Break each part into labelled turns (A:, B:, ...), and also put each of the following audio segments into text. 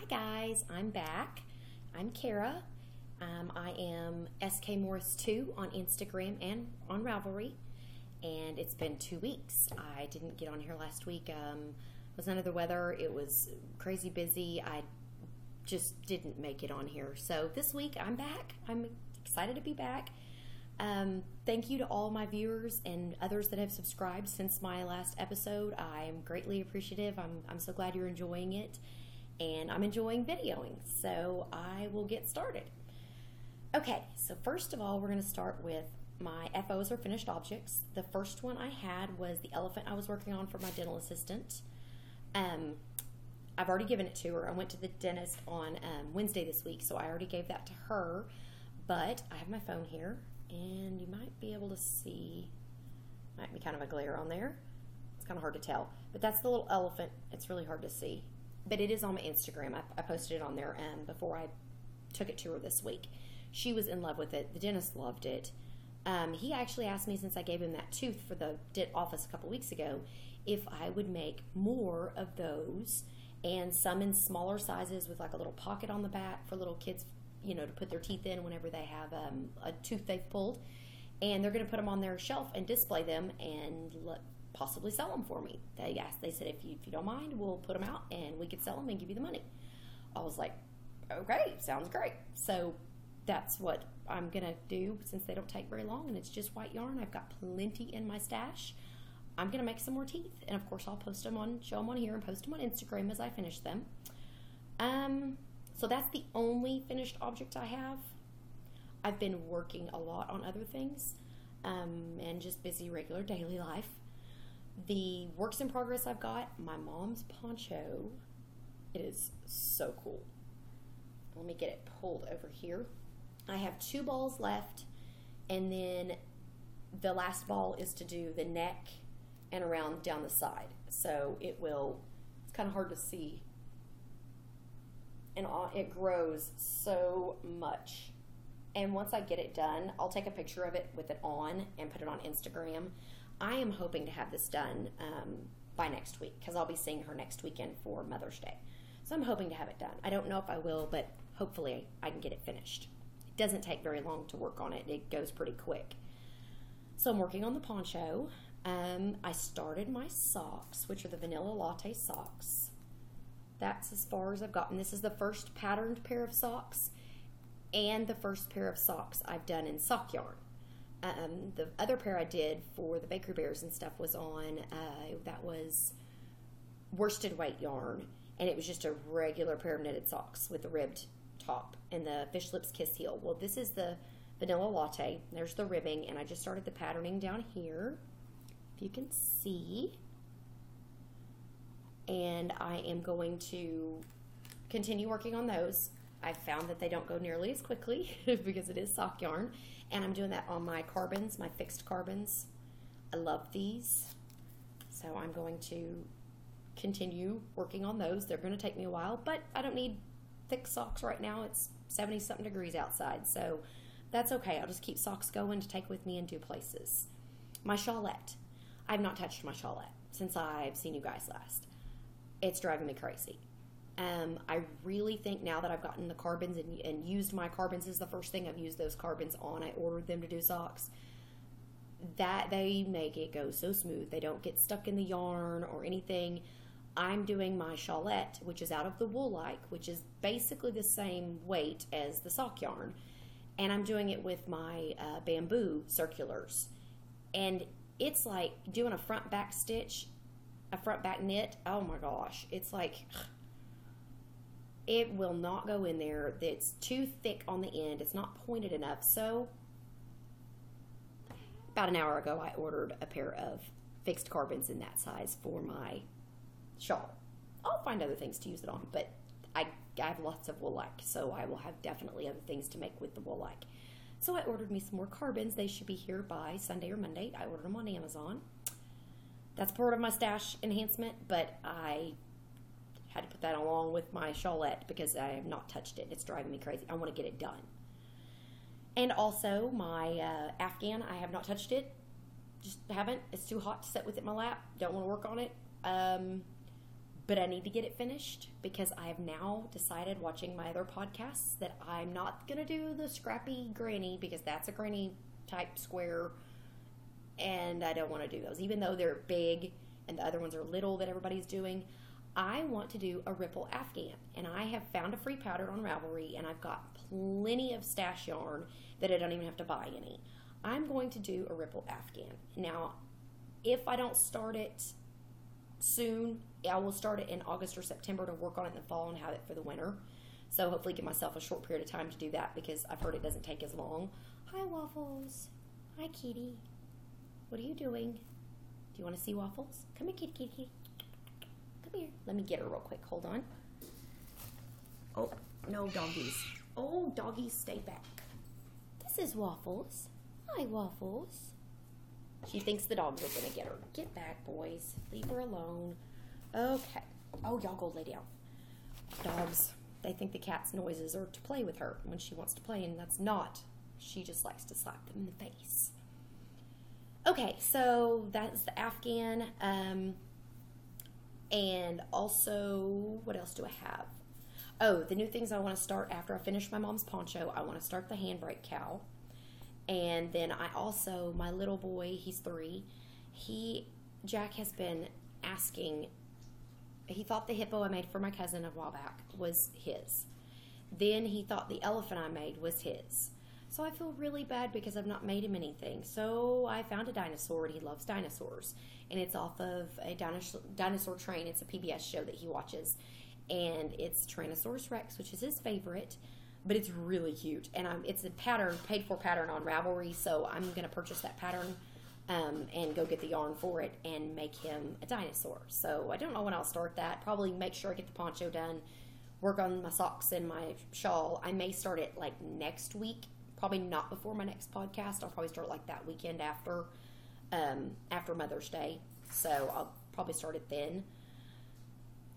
A: guys, I'm back. I'm Kara. I am SK Morris 2 on Instagram and on Ravelry, and it's been 2 weeks. I didn't get on here last week. Was under the weather. It was crazy busy. I just didn't make it on here. So this week I'm back. I'm excited to be back. Thank you to all my viewers and others that have subscribed since my last episode. I'm greatly appreciative. I'm so glad you're enjoying it, and I'm enjoying videoing. So I will get started. Okay, so first of all, we're going to start with my FOs or finished objects. The first one I had was the elephant I was working on for my dental assistant. I've already given it to her. I went to the dentist on Wednesday this week, so I already gave that to her. But I have my phone here, and you might be able to see, might be kind of a glare on there. It's kind of hard to tell. But that's the little elephant. It's really hard to see. But it is on my Instagram. I posted it on there before I took it to her this week. She was in love with it. The dentist loved it. He actually asked me, since I gave him that tooth for the office a couple weeks ago, if I would make more of those, and some in smaller sizes with like a little pocket on the back for little kids, you know, to put their teeth in whenever they have a tooth they've pulled. And they're going to put them on their shelf and display them and possibly sell them for me. They said, if you don't mind, we'll put them out and we could sell them and give you the money. I was like, okay, sounds great. So that's what I'm going to do, since they don't take very long and it's just white yarn. I've got plenty in my stash. I'm going to make some more teeth, and of course I'll post them show them on here and post them on Instagram as I finish them. So that's the only finished object I have. I've been working a lot on other things and just busy regular daily life. The works in progress I've got, my mom's poncho. It is so cool. Let me get it pulled over here. I have 2 balls left, and then the last ball is to do the neck and around down the side. So it's kind of hard to see, and it grows so much. And once I get it done, I'll take a picture of it with it on and put it on Instagram. I am hoping to have this done by next week, because I'll be seeing her next weekend for Mother's Day. So I'm hoping to have it done. I don't know if I will, but hopefully I can get it finished. It doesn't take very long to work on it. It goes pretty quick. So I'm working on the poncho. I started my socks, which are the Vanilla Latte socks. That's as far as I've gotten. This is the first patterned pair of socks and the first pair of socks I've done in sock yarn. The other pair I did for the Bakery Bears and stuff was on, that was worsted weight yarn, and it was just a regular pair of knitted socks with the ribbed top and the Fish Lips Kiss heel. Well, this is the Vanilla Latte. There's the ribbing, and I just started the patterning down here, if you can see. And I am going to continue working on those. I've found that they don't go nearly as quickly because it is sock yarn. And I'm doing that on my carbons, my fixed carbons. I love these. So I'm going to continue working on those. They're going to take me a while, but I don't need thick socks right now. It's 70-something degrees outside, so that's okay. I'll just keep socks going to take with me and do places. My shawlette. I've not touched my shawlette since I've seen you guys last. It's driving me crazy. I really think now that I've gotten the carbons and used my carbons, is the first thing I've used those carbons on. I ordered them to do socks. That they make it go so smooth. They don't get stuck in the yarn or anything. I'm doing my shawlette, which is out of the Wool-like, which is basically the same weight as the sock yarn. And I'm doing it with my bamboo circulars. And it's like doing a front back stitch, a front back knit. Oh my gosh. It's like, it will not go in there. It's too thick on the end. It's not pointed enough. So about an hour ago, I ordered a pair of fixed carbons in that size for my shawl. I'll find other things to use it on, but I have lots of Wool-like, so I will have definitely other things to make with the Wool-like. So I ordered me some more carbons. They should be here by Sunday or Monday. I ordered them on Amazon. That's part of my stash enhancement, but I had to put that along with my shawlette because I have not touched it. It's driving me crazy. I want to get it done. And also my Afghan, I have not touched it. Just haven't. It's too hot to sit with it in my lap. Don't want to work on it. but I need to get it finished because I have now decided, watching my other podcasts, that I'm not going to do the scrappy granny because that's a granny type square, and I don't want to do those. Even though they're big and the other ones are little that everybody's doing, I want to do a ripple Afghan. And I have found a free pattern on Ravelry, and I've got plenty of stash yarn that I don't even have to buy any. I'm going to do a ripple Afghan. Now, if I don't start it soon, I will start it in August or September to work on it in the fall and have it for the winter. So hopefully give myself a short period of time to do that because I've heard it doesn't take as long. Hi, Waffles. Hi, kitty. What are you doing? Do you want to see Waffles? Come here, kitty, kitty, kitty. Come here. Let me get her real quick. Hold on. Oh, no doggies. Oh, doggies, stay back. This is Waffles. Hi, Waffles. She thinks the dogs are going to get her. Get back, boys. Leave her alone. Okay. Oh, y'all go lay down. Dogs, they think the cat's noises are to play with her when she wants to play, and that's not. She just likes to slap them in the face. Okay, so that's the Afghan. And also, what else do I have? Oh, the new things I want to start after I finish my mom's poncho. I want to start the handbrake cowl. And then I also, my little boy, he's 3. Jack has been asking, he thought the hippo I made for my cousin a while back was his. Then he thought the elephant I made was his. So I feel really bad because I've not made him anything. So I found a dinosaur, and he loves dinosaurs. And it's off of a dinosaur train. It's a PBS show that he watches. And it's Tyrannosaurus Rex, which is his favorite. But it's really cute. And it's a pattern, paid for pattern on Ravelry. So I'm going to purchase that pattern and go get the yarn for it and make him a dinosaur. So I don't know when I'll start that. Probably make sure I get the poncho done. Work on my socks and my shawl. I may start it like next week. Probably not before my next podcast. I'll probably start like that weekend after Mother's Day. So I'll probably start it then.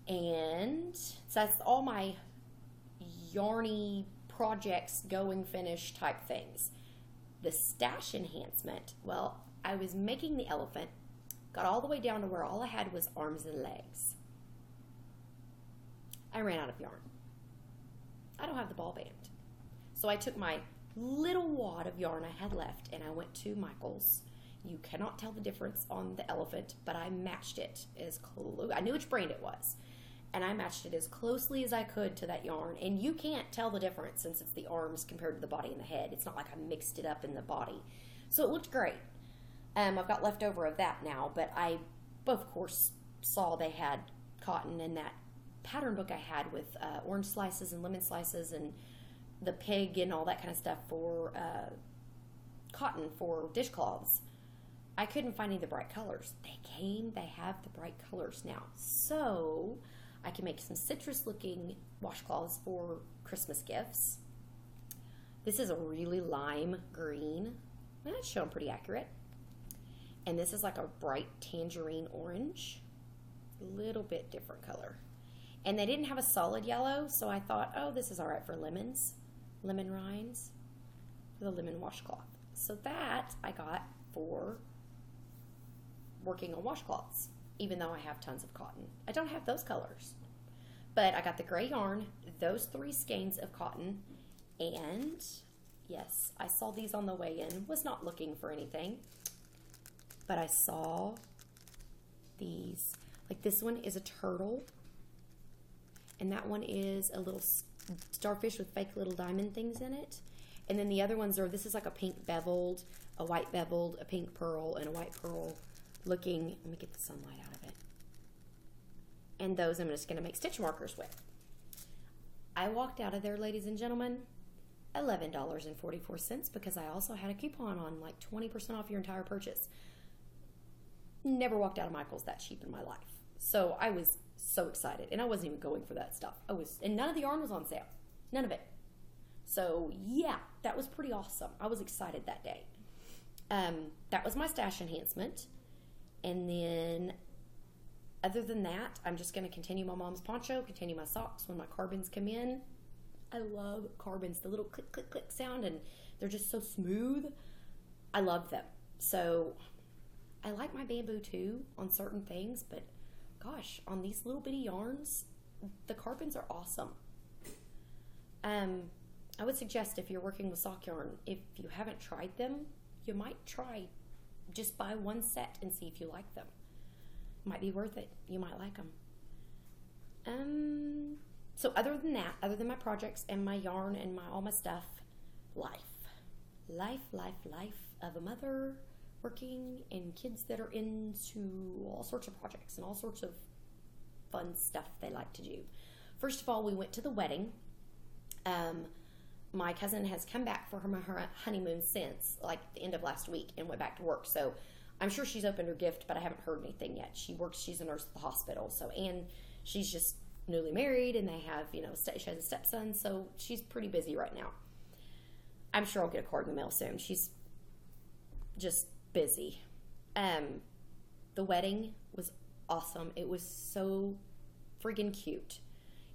A: And so that's all my yarny projects, going finish type things. The stash enhancement, well, I was making the elephant, got all the way down to where all I had was arms and legs. I ran out of yarn. I don't have the ball band. So I took my little wad of yarn I had left and I went to Michael's. You cannot tell the difference on the elephant, but I matched it as close. I knew which brand it was. And I matched it as closely as I could to that yarn. And you can't tell the difference since it's the arms compared to the body and the head. It's not like I mixed it up in the body. So it looked great. I've got leftover of that now, but I, of course, saw they had cotton in that pattern book I had with orange slices and lemon slices and the pig and all that kind of stuff for cotton for dishcloths. I couldn't find any of the bright colors. They have the bright colors now. So I can make some citrus looking washcloths for Christmas gifts. This is a really lime green. That's showing pretty accurate. And this is like a bright tangerine orange. A little bit different color. And they didn't have a solid yellow, so I thought, oh, this is all right for lemons. Lemon rinds for the lemon washcloth. So that I got for working on washcloths, even though I have tons of cotton. I don't have those colors. But I got the gray yarn, those 3 skeins of cotton, and yes, I saw these on the way in. Was not looking for anything, but I saw these. Like this one is a turtle, and that one is a little starfish with fake little diamond things in it. And then the other ones are, this is like a pink beveled, a white beveled, a pink pearl, and a white pearl looking. Let me get the sunlight out of it. And those I'm just going to make stitch markers with. I walked out of there, ladies and gentlemen, $11.44 because I also had a coupon on like 20% off your entire purchase. Never walked out of Michael's that cheap in my life. So I was so excited, and I wasn't even going for that stuff. And none of the yarn was on sale. None of it. So yeah, that was pretty awesome. I was excited that day. That was my stash enhancement. And then other than that, I'm just going to continue my mom's poncho, continue my socks when my carbons come in. I love carbons, the little click, click, click sound, and they're just so smooth. I love them. So I like my bamboo too on certain things, but gosh, on these little bitty yarns, the carbons are awesome. I would suggest if you're working with sock yarn, if you haven't tried them, you might try just buy one set and see if you like them. Might be worth it. You might like them. So other than that, other than my projects and my yarn and all my stuff, life of a mother working and kids that are into all sorts of projects and all sorts of fun stuff they like to do. First of all, we went to the wedding. My cousin has come back for her honeymoon since like the end of last week and went back to work. So I'm sure she's opened her gift, but I haven't heard anything yet. She's a nurse at the hospital. So, and she's just newly married, and they have, she has a stepson. So she's pretty busy right now. I'm sure I'll get a card in the mail soon. She's just busy. The wedding was awesome. It was so friggin' cute.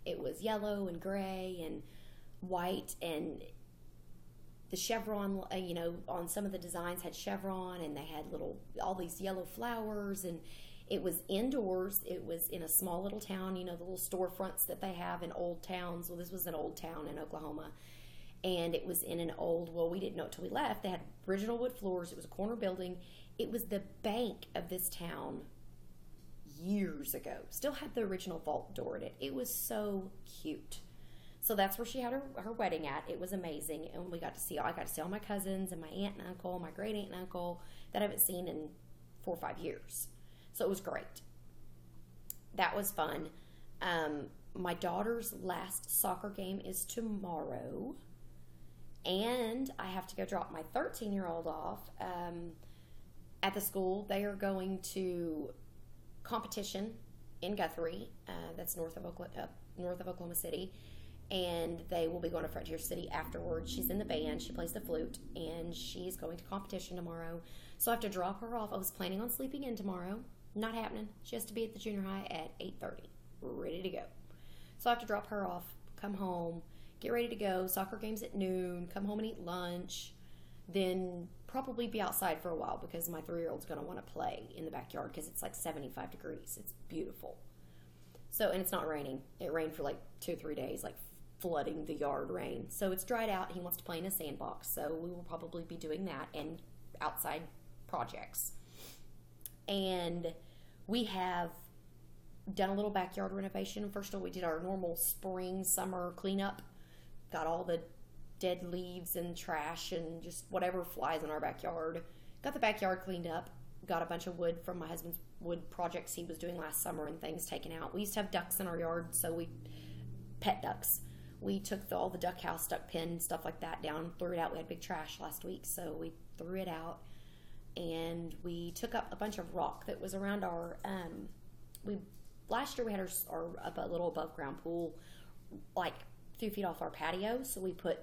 A: It was yellow and gray and white, and the chevron, on some of the designs had chevron, and they had all these yellow flowers, and it was indoors. It was in a small little town, the little storefronts that they have in old towns. Well, this was an old town in Oklahoma, and it was in an old, we didn't know it till we left. They had original wood floors. It was a corner building. It was the bank of this town years ago. Still had the original vault door in it. It was so cute. So that's where she had her wedding at. It was amazing. And I got to see all my cousins and my aunt and uncle, my great aunt and uncle that I haven't seen in 4 or 5 years. So it was great. That was fun. My daughter's last soccer game is tomorrow. And I have to go drop my 13-year-old off at the school. They are going to competition in Guthrie. That's north of Oklahoma City. And they will be going to Frontier City afterwards. She's in the band. She plays the flute. And she's going to competition tomorrow. So I have to drop her off. I was planning on sleeping in tomorrow. Not happening. She has to be at the junior high at 8:30. Ready to go. So I have to drop her off, come home, get ready to go. Soccer game's at noon. Come home and eat lunch. Then probably be outside for a while because my 3-year-old's going to want to play in the backyard because it's like 75 degrees. It's beautiful. So, and it's not raining. It rained for like 2 or 3 days, like flooding the yard rain. So it's dried out. He wants to play in a sandbox. So we will probably be doing that and outside projects. And we have done a little backyard renovation. First of all, we did our normal spring, summer cleanup. Got all the dead leaves and trash and just whatever flies in our backyard. Got the backyard cleaned up. Got a bunch of wood from my husband's wood projects he was doing last summer and things taken out. We used to have ducks in our yard, so we pet ducks. We took all the duck house, duck pen, stuff like that down, threw it out. We had big trash last week, so we threw it out. And we took up a bunch of rock that was around our, last year we had a little above ground pool, like 2 feet off our patio. So we put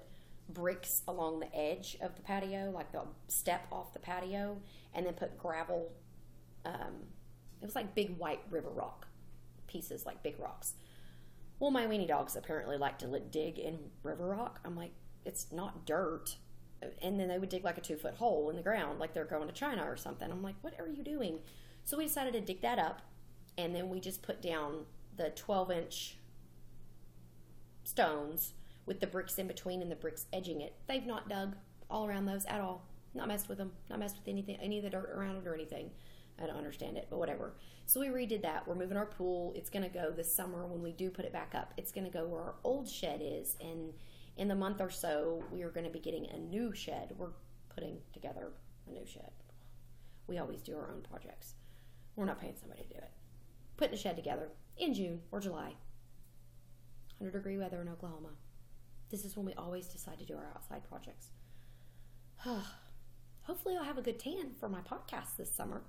A: bricks along the edge of the patio, like the step off the patio, and then put gravel. It was like big white river rock pieces, like big rocks. Well, my weenie dogs apparently like to dig in river rock. I'm like, it's not dirt. And then they would dig like a 2-foot hole in the ground, like they're going to China or something. I'm like, what are you doing? So we decided to dig that up, and then we just put down the 12-inch stones with the bricks in between and the bricks edging it. They've not dug all around those at all. Not messed with them. Not messed with anything, any of the dirt around it or anything. I don't understand it, but whatever. So we redid that. We're moving our pool. It's going to go this summer when we do put it back up. It's going to go where our old shed is, and in the month or so, we are going to be getting a new shed. We're putting together a new shed. We always do our own projects. We're not paying somebody to do it. Putting a shed together in June or July. 100-degree weather in Oklahoma. This is when we always decide to do our outside projects. Hopefully I'll have a good tan for my podcast this summer.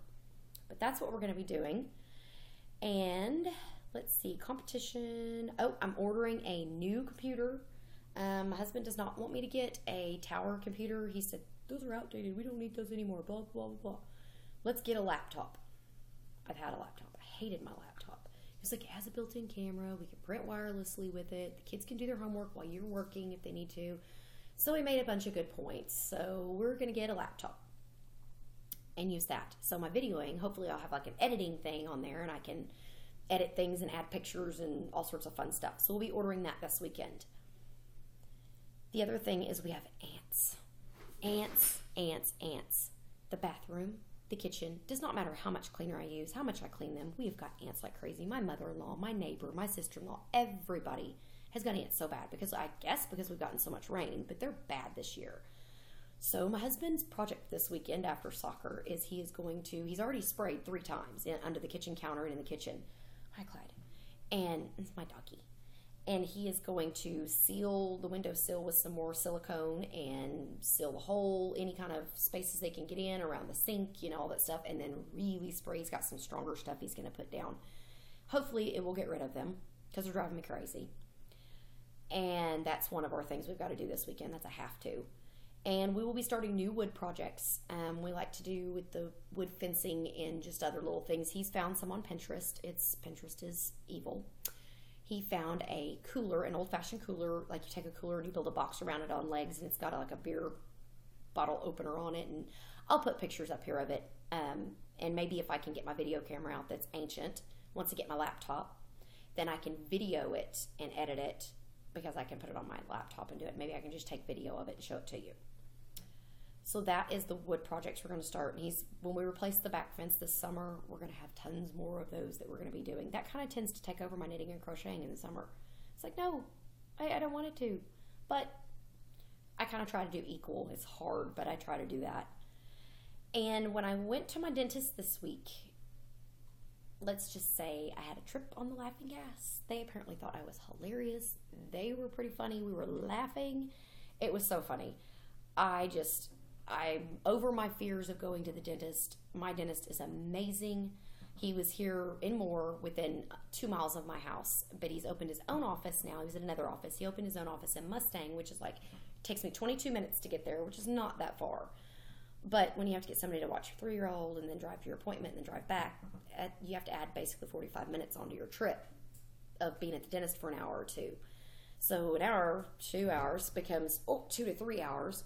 A: But that's what we're going to be doing. And let's see, competition. Oh, I'm ordering a new computer. My husband does not want me to get a tower computer. He said, those are outdated. We don't need those anymore. Blah, blah, blah. Let's get a laptop. I've had a laptop. I hated my laptop. It's like, it has a built-in camera. We can print wirelessly with it. The kids can do their homework while you're working if they need to. So we made a bunch of good points. So we're going to get a laptop and use that. So my videoing, hopefully I'll have like an editing thing on there, and I can edit things and add pictures and all sorts of fun stuff. So we'll be ordering that this weekend. The other thing is we have ants. Ants, ants, ants. The bathroom, the kitchen, does not matter how much cleaner I use, how much I clean them. We have got ants like crazy. My mother-in-law, my neighbor, my sister-in-law, everybody has got ants so bad because we've gotten so much rain, but they're bad this year. So my husband's project this weekend after soccer is he's already sprayed 3 times under the kitchen counter and in the kitchen. Hi, Clyde. And it's my doggy. And he is going to seal the windowsill with some more silicone and seal the hole, any kind of spaces they can get in around the sink, all that stuff, and then really spray. He's got some stronger stuff he's going to put down. Hopefully it will get rid of them because they're driving me crazy. And that's one of our things we've got to do this weekend. That's a have to. And we will be starting new wood projects. We like to do with the wood fencing and just other little things. He's found some on Pinterest. Pinterest is evil. He found a cooler, an old-fashioned cooler, like you take a cooler and you build a box around it on legs, and it's got like a beer bottle opener on it. And I'll put pictures up here of it. And maybe if I can get my video camera out that's ancient, once I get my laptop, then I can video it and edit it because I can put it on my laptop and do it. Maybe I can just take video of it and show it to you. So that is the wood projects we're going to start. And when we replace the back fence this summer, we're going to have tons more of those that we're going to be doing. That kind of tends to take over my knitting and crocheting in the summer. It's like, no, I don't want it to. But I kind of try to do equal. It's hard, but I try to do that. And when I went to my dentist this week, let's just say I had a trip on the laughing gas. They apparently thought I was hilarious. They were pretty funny. We were laughing. It was so funny. I'm over my fears of going to the dentist. My dentist is amazing. He was here in Moore within 2 miles of my house, but he's opened his own office now. He was at another office. He opened his own office in Mustang, which is takes me 22 minutes to get there, which is not that far. But when you have to get somebody to watch your 3-year-old and then drive to your appointment and then drive back, you have to add basically 45 minutes onto your trip of being at the dentist for an hour or two. So an hour, 2 hours becomes 2 to 3 hours.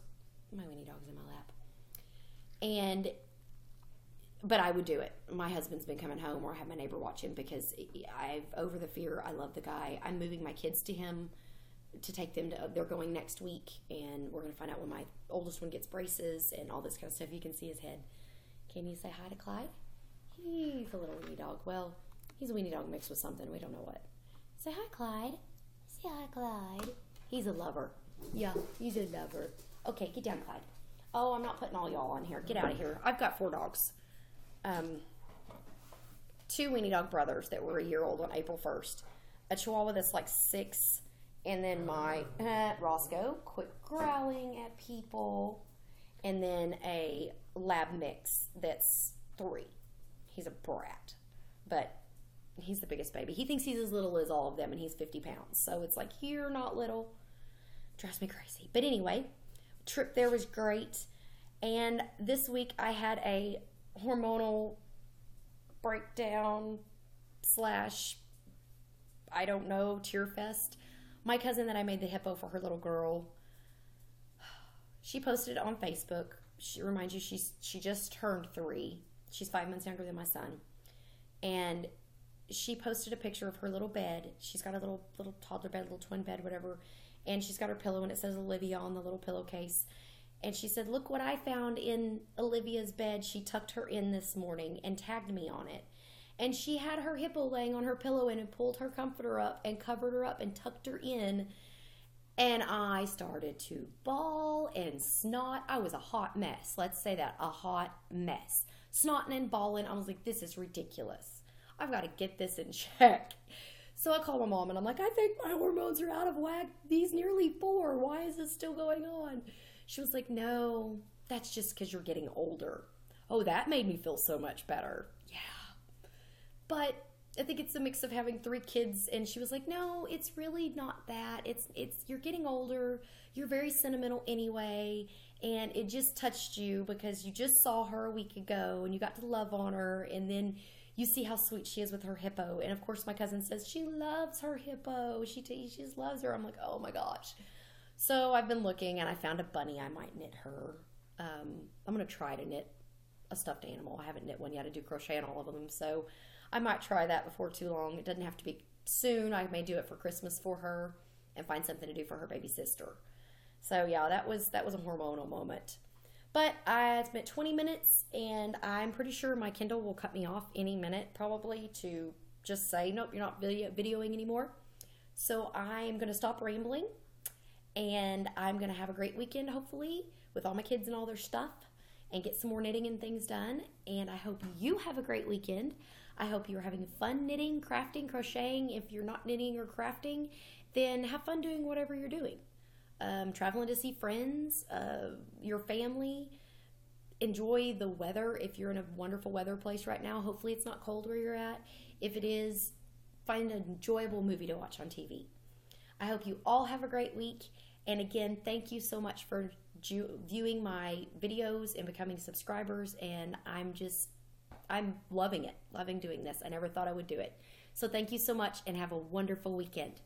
A: My Winnie dog's in my lap. But I would do it. My husband's been coming home, or I have my neighbor watch him because over the fear. I love the guy. I'm moving my kids to him to take them to, they're going next week, and we're going to find out when my oldest one gets braces and all this kind of stuff. You can see his head. Can you say hi to Clyde? He's a little weenie dog. Well, he's a weenie dog mixed with something. We don't know what. Say hi, Clyde. Say hi, Clyde. He's a lover. Yeah, he's a lover. Okay, get down, Clyde. Oh, I'm not putting all y'all on here. Get out of here. I've got 4 dogs. 2 weenie dog brothers that were a year old on April 1st. A Chihuahua that's like 6. And then my Roscoe, quit growling at people. And then a lab mix that's 3. He's a brat. But he's the biggest baby. He thinks he's as little as all of them, and he's 50 pounds. So it's like, you're not little. Drives me crazy. But anyway, trip there was great. And this week I had a hormonal breakdown / I don't know, tear fest. My cousin that I made the hippo for her little girl, she posted it on Facebook. She reminds you she just turned 3. She's 5 months younger than my son. And she posted a picture of her little bed. She's got a little toddler bed, little twin bed, whatever. And she's got her pillow, and it says Olivia on the little pillowcase. And she said, look what I found in Olivia's bed. She tucked her in this morning and tagged me on it. And she had her hippo laying on her pillow and pulled her comforter up and covered her up and tucked her in. And I started to bawl and snot. I was a hot mess. Let's say that, a hot mess. Snotting and bawling. I was like, this is ridiculous. I've got to get this in check. So I called my mom and I'm like, I think my hormones are out of whack. He's nearly 4. Why is this still going on? She was like, no, that's just because you're getting older. Oh, that made me feel so much better. Yeah. But I think it's a mix of having 3 kids. And she was like, no, it's really not that. It's you're getting older. You're very sentimental anyway. And it just touched you because you just saw her a week ago and you got to love on her. And then you see how sweet she is with her hippo. And of course, my cousin says she loves her hippo. She just loves her. I'm like, oh my gosh. So I've been looking, and I found a bunny I might knit her. I'm going to try to knit a stuffed animal. I haven't knit one yet. I do crochet on all of them. So I might try that before too long. It doesn't have to be soon. I may do it for Christmas for her and find something to do for her baby sister. So yeah, that was a hormonal moment. But I spent 20 minutes, and I'm pretty sure my Kindle will cut me off any minute probably to just say, nope, you're not videoing anymore. So I'm going to stop rambling, and I'm going to have a great weekend, hopefully, with all my kids and all their stuff, and get some more knitting and things done. And I hope you have a great weekend. I hope you're having fun knitting, crafting, crocheting. If you're not knitting or crafting, then have fun doing whatever you're doing. Traveling to see friends, your family. Enjoy the weather if you're in a wonderful weather place right now. Hopefully it's not cold where you're at. If it is, find an enjoyable movie to watch on TV. I hope you all have a great week. And again, thank you so much for viewing my videos and becoming subscribers. And I'm loving it, loving doing this. I never thought I would do it. So thank you so much, and have a wonderful weekend.